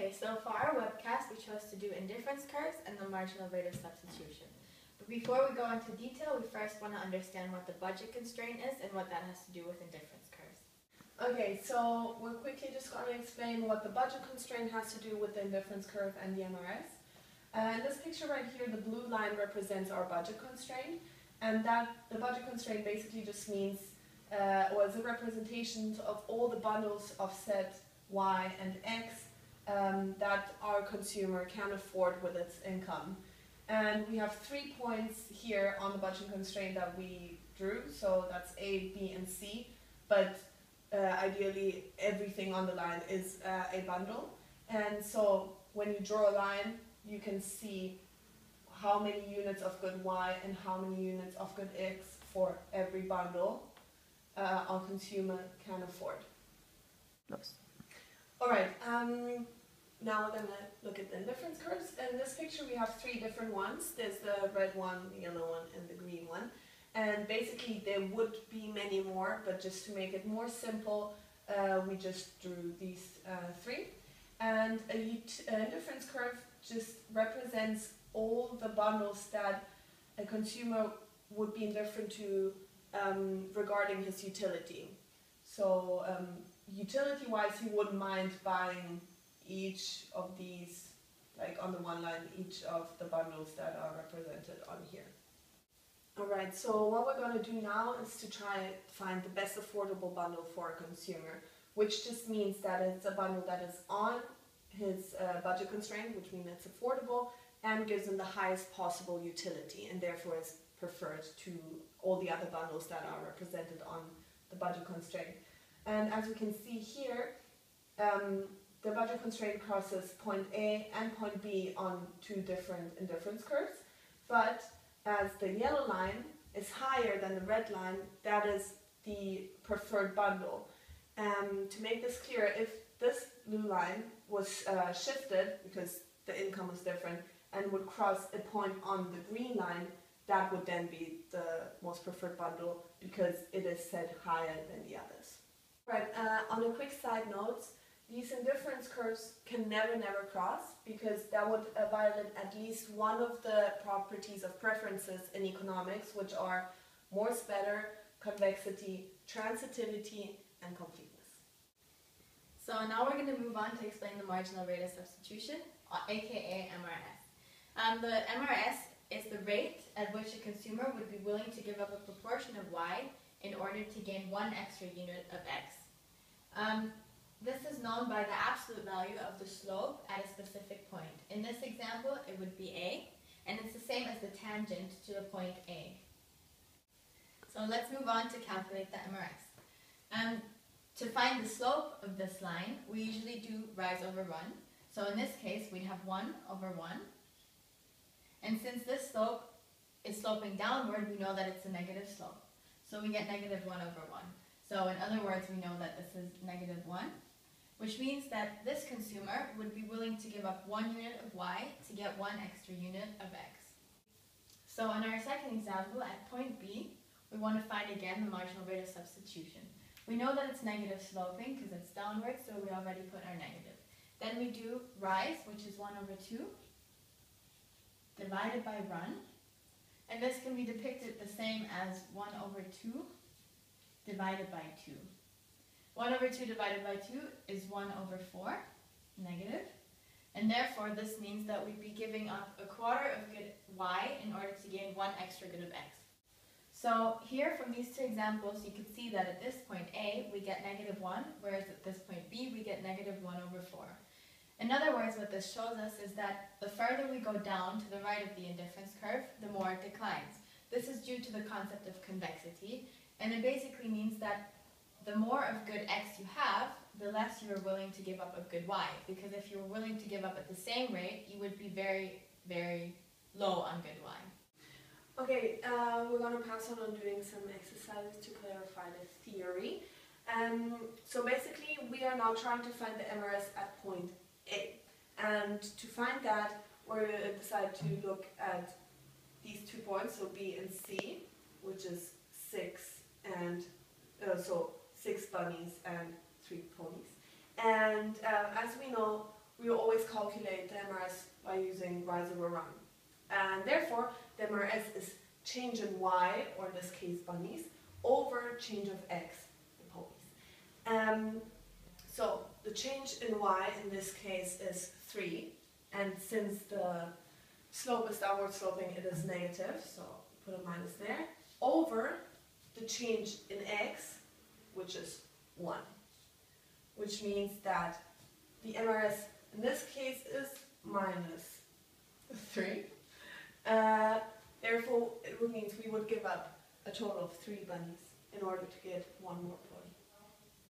Okay, so for our webcast, we chose to do indifference curves and the marginal rate of substitution. But before we go into detail, we first want to understand what the budget constraint is and what that has to do with indifference curves. Okay, so we're quickly just going to explain what the budget constraint has to do with the indifference curve and the MRS. In this picture right here, the blue line represents our budget constraint, and the budget constraint basically just means, or is a representation of all the bundles of set Y and X that our consumer can afford with its income. And we have 3 points here on the budget constraint that we drew, so that's A, B, and C, but ideally everything on the line is a bundle. And so when you draw a line, you can see how many units of good Y and how many units of good X for every bundle our consumer can afford. Alright, now we're going to look at the indifference curves. In this picture we have 3 different ones. There's the red one, the yellow one, and the green one. And basically there would be many more, but just to make it more simple, we just drew these 3. And a indifference curve just represents all the bundles that a consumer would be indifferent to regarding his utility. So utility-wise, he wouldn't mind buying each of these, like on the one line, each of the bundles that are represented on here. Alright, so what we're going to do now is to try and find the best affordable bundle for a consumer, which just means that it's a bundle that is on his budget constraint, which means it's affordable, and gives him the highest possible utility, and therefore is preferred to all the other bundles that are represented on the budget constraint. And as we can see here, the budget constraint crosses point A and point B on 2 different indifference curves, but as the yellow line is higher than the red line, that is the preferred bundle. To make this clear, if this blue line was shifted, because the income was different, and would cross a point on the green line, that would then be the most preferred bundle because it is set higher than the others. Right, on a quick side note, these indifference curves can never cross because that would violate at least one of the properties of preferences in economics, which are more is better, convexity, transitivity, and completeness. So now we're going to move on to explain the marginal rate of substitution, aka MRS. The MRS is the rate at which a consumer would be willing to give up a proportion of Y in order to gain 1 extra unit of X. This is known by the absolute value of the slope at a specific point. In this example, it would be A, and it's the same as the tangent to the point A. So let's move on to calculate the MRS. To find the slope of this line, we usually do rise over run. So in this case, we'd have 1 over 1. And since this slope is sloping downward, we know that it's a negative slope. So we get negative 1 over 1. So in other words, we know that this is negative 1, which means that this consumer would be willing to give up 1 unit of Y to get 1 extra unit of X. So in our second example, at point B, we want to find again the marginal rate of substitution. We know that it's negative sloping because it's downward, so we already put our negative. Then we do rise, which is 1 over 2, divided by run. And this can be depicted the same as 1 over 2 divided by 2. 1 over 2 divided by 2 is 1 over 4, negative. And therefore, this means that we'd be giving up a quarter of good Y in order to gain 1 extra good of X. So here from these 2 examples, you can see that at this point A, we get negative 1, whereas at this point B, we get negative 1 over 4. In other words, what this shows us is that the further we go down to the right of the indifference curve, the more it declines. This is due to the concept of convexity, and it basically means that the more of good X you have, the less you are willing to give up of good Y. Because if you were willing to give up at the same rate, you would be very, very low on good Y. Okay, we're going to pass on doing some exercises to clarify the theory. So basically, we are now trying to find the MRS at point A. And to find that, we're going to decide to look at these 2 points, so B and C, which is 6 and so 6 bunnies and 3 ponies. And as we know, we always calculate the MRS by using rise over run. And therefore, the MRS is change in Y, or in this case bunnies, over change of X, the ponies. So the change in Y in this case is 3, and since the slope is downward sloping, it is negative, so put a minus there, over the change in X, which is 1, which means that the MRS in this case is minus 3. Therefore, it means we would give up a total of 3 bunnies in order to get 1 more point.